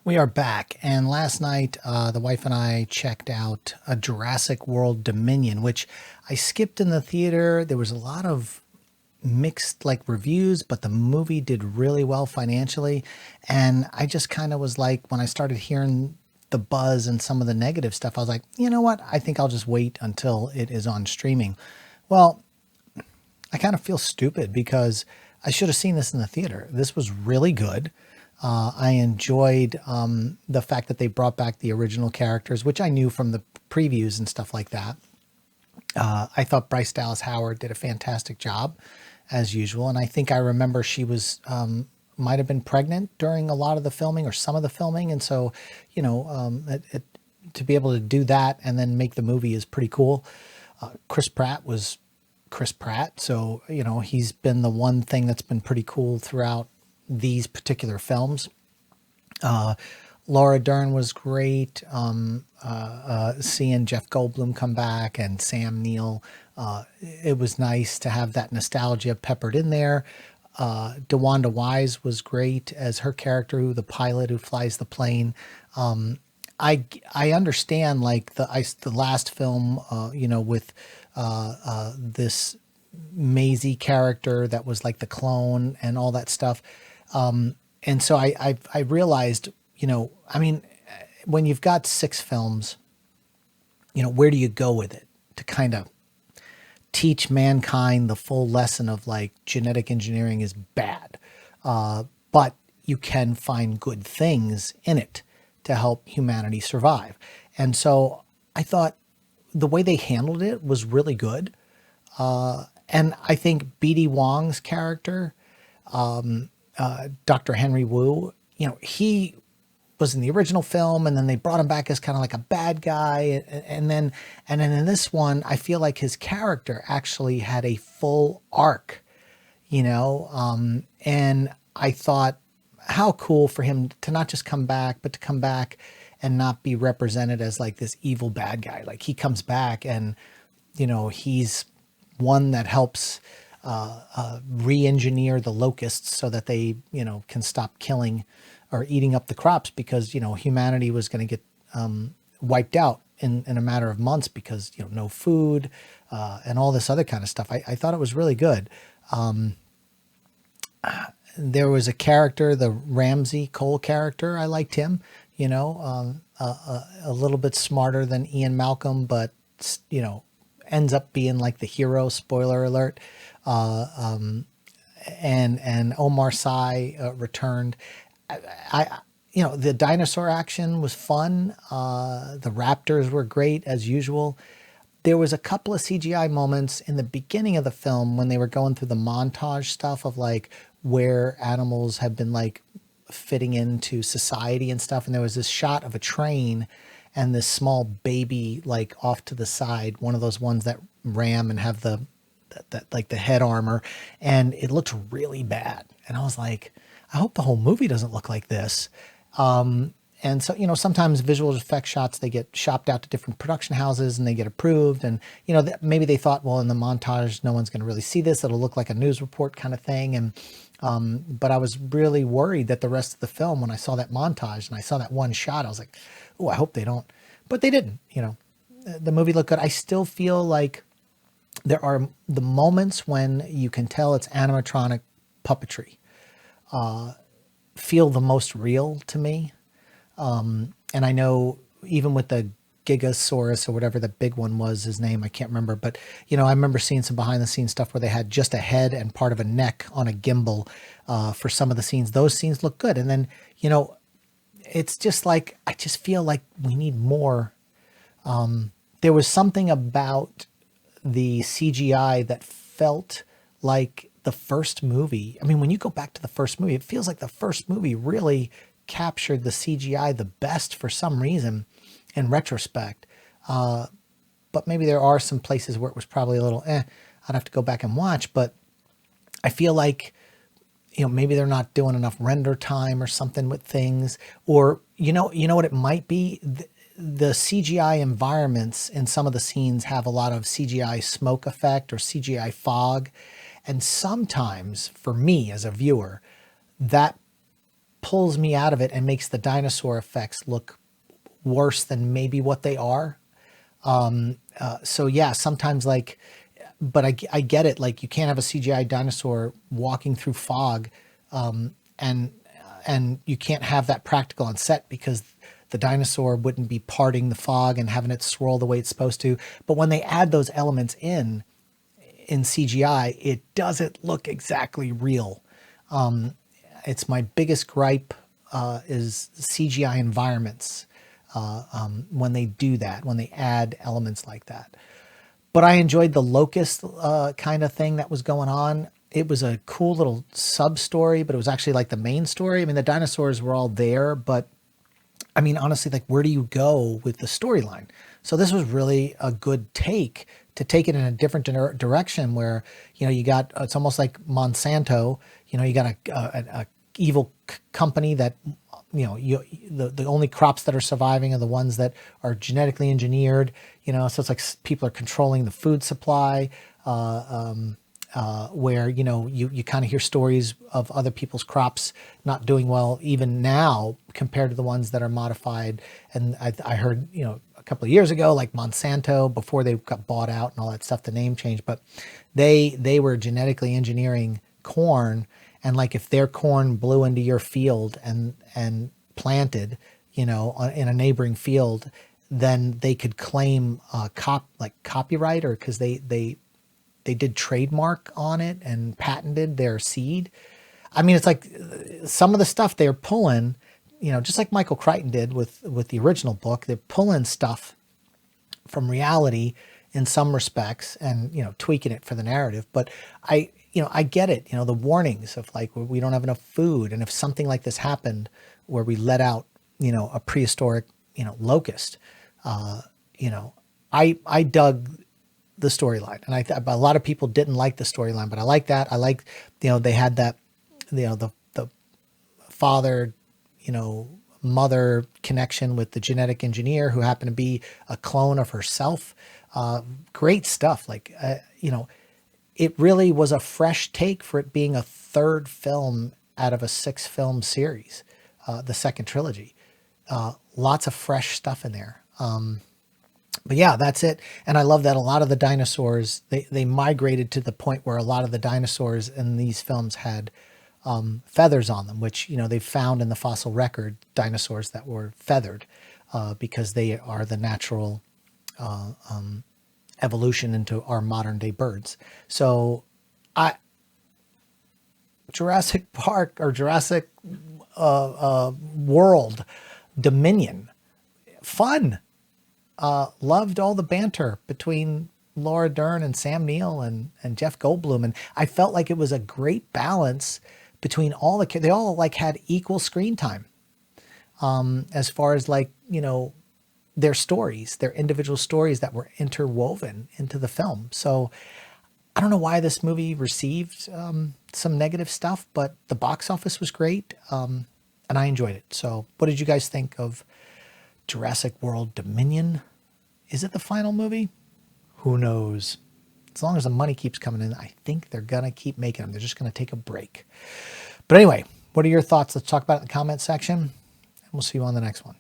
We are back, and last night the wife and I checked out a Jurassic World Dominion, which I skipped in the theater. There was a lot of mixed reviews, but the movie did really well financially, and I just kind of was like, when I started hearing the buzz and some of the negative stuff, I was like, you know what? I think I'll just wait until it is on streaming. Well, I kind of feel stupid because I should have seen this in the theater. This was really good. I enjoyed the fact that they brought back the original characters, which I knew from the previews and stuff like that. I thought Bryce Dallas Howard did a fantastic job, as usual. And I think I remember she was might have been pregnant during a lot of the filming or some of the filming. And so, to be able to do that and then make the movie is pretty cool. Chris Pratt was Chris Pratt. So, he's been the one thing that's been pretty cool throughout these particular films. Laura Dern was great. Seeing Jeff Goldblum come back and Sam Neill, it was nice to have that nostalgia peppered in there. DeWanda Wise was great as her character, the pilot who flies the plane. I understand the last film, with this Maisie character that was like the clone and all that stuff. And so I realized, when you've got 6 films, where do you go with it to kind of teach mankind the full lesson of genetic engineering is bad, but you can find good things in it to help humanity survive. And so I thought the way they handled it was really good. And I think B.D. Wong's character, Dr. Henry Wu, he was in the original film, and then they brought him back as kind of like a bad guy, and then in this one, I feel like his character actually had a full arc, and I thought how cool for him to not just come back, but to come back and not be represented as this evil bad guy. He comes back and he's one that helps re-engineer the locusts so that they, can stop killing or eating up the crops, because, humanity was going to get wiped out in a matter of months because, no food and all this other kind of stuff. I thought it was really good. There was a character, the Ramsey Cole character. I liked him, a little bit smarter than Ian Malcolm, but, ends up being the hero, spoiler alert. And Omar Sy returned. The dinosaur action was fun. The raptors were great as usual. There was a couple of CGI moments in the beginning of the film when they were going through the montage stuff of where animals have been fitting into society and stuff. And there was this shot of a train and this small baby off to the side, one of those ones that ram and have the head armor, and it looked really bad. And I was like, I hope the whole movie doesn't look like this. And so, sometimes visual effects shots, they get shopped out to different production houses and they get approved. And, maybe they thought, well, in the montage, no one's going to really see this. It'll look like a news report kind of thing. And, but I was really worried that the rest of the film, when I saw that montage and I saw that one shot, I was like, oh, I hope they don't. But they didn't. The movie looked good. I still feel like there are the moments when you can tell it's animatronic puppetry, feel the most real to me. And I know even with the Gigasaurus or whatever the big one was, his name, I can't remember, but I remember seeing some behind the scenes stuff where they had just a head and part of a neck on a gimbal for some of the scenes. Those scenes look good. And then, it's just I just feel like we need more. There was something about the CGI that felt like the first movie. I mean, when you go back to the first movie, it feels like the first movie really captured the CGI the best for some reason in retrospect. But maybe there are some places where it was probably a little, I'd have to go back and watch, but I feel like, maybe they're not doing enough render time or something with things, or, what it might be. The CGI environments in some of the scenes have a lot of CGI smoke effect or CGI fog. And sometimes for me as a viewer, that pulls me out of it and makes the dinosaur effects look worse than maybe what they are. So yeah, sometimes like, but I get it. Like you can't have a CGI dinosaur walking through fog, and you can't have that practical on set because the dinosaur wouldn't be parting the fog and having it swirl the way it's supposed to. But when they add those elements in CGI, it doesn't look exactly real. It's my biggest gripe, is CGI environments, when they do that, when they add elements like that. But I enjoyed the locust kind of thing that was going on. It was a cool little sub story, but it was actually like the main story. I mean, the dinosaurs were all there, but I mean, honestly, like where do you go with the storyline? So this was really a good take to take it in a different direction where, you know, you got, it's almost like Monsanto, you know, you got a evil company that, you know, the only crops that are surviving are the ones that are genetically engineered, you know, so it's like people are controlling the food supply, where, you know, you kind of hear stories of other people's crops not doing well even now compared to the ones that are modified. And I heard, you know, a couple of years ago, like Monsanto, before they got bought out and all that stuff, the name changed, but they were genetically engineering corn. And like if their corn blew into your field and planted, you know, in a neighboring field, then they could claim copyright, or because they did trademark on it and patented their seed. I mean, it's like some of the stuff they're pulling, you know, just like Michael Crichton did with the original book, they're pulling stuff from reality in some respects and, you know, tweaking it for the narrative. But I get it, you know, the warnings of like, we don't have enough food. And if something like this happened where we let out, you know, a prehistoric, you know, locust, you know, I dug the storyline, and a lot of people didn't like the storyline, but I like that. I like, you know, they had that, you know, the father, you know, mother connection with the genetic engineer who happened to be a clone of herself. Great stuff. Like, you know, it really was a fresh take for it being a third film out of a 6-film series, the second trilogy. Lots of fresh stuff in there. But yeah, that's it. And I love that a lot of the dinosaurs, they migrated to the point where a lot of the dinosaurs in these films had feathers on them, which, you know, they've found in the fossil record dinosaurs that were feathered, because they are the natural evolution into our modern day birds. So Jurassic Park, or Jurassic World Dominion, fun. Loved all the banter between Laura Dern and Sam Neill and Jeff Goldblum. And I felt like it was a great balance between all they all like had equal screen time, as far as like, you know, their stories, their individual stories that were interwoven into the film. So I don't know why this movie received some negative stuff, but the box office was great, and I enjoyed it. So what did you guys think of Jurassic World Dominion? Is it the final movie? Who knows? As long as the money keeps coming in, I think they're going to keep making them. They're just going to take a break. But anyway, what are your thoughts? Let's talk about it in the comment section, and we'll see you on the next one.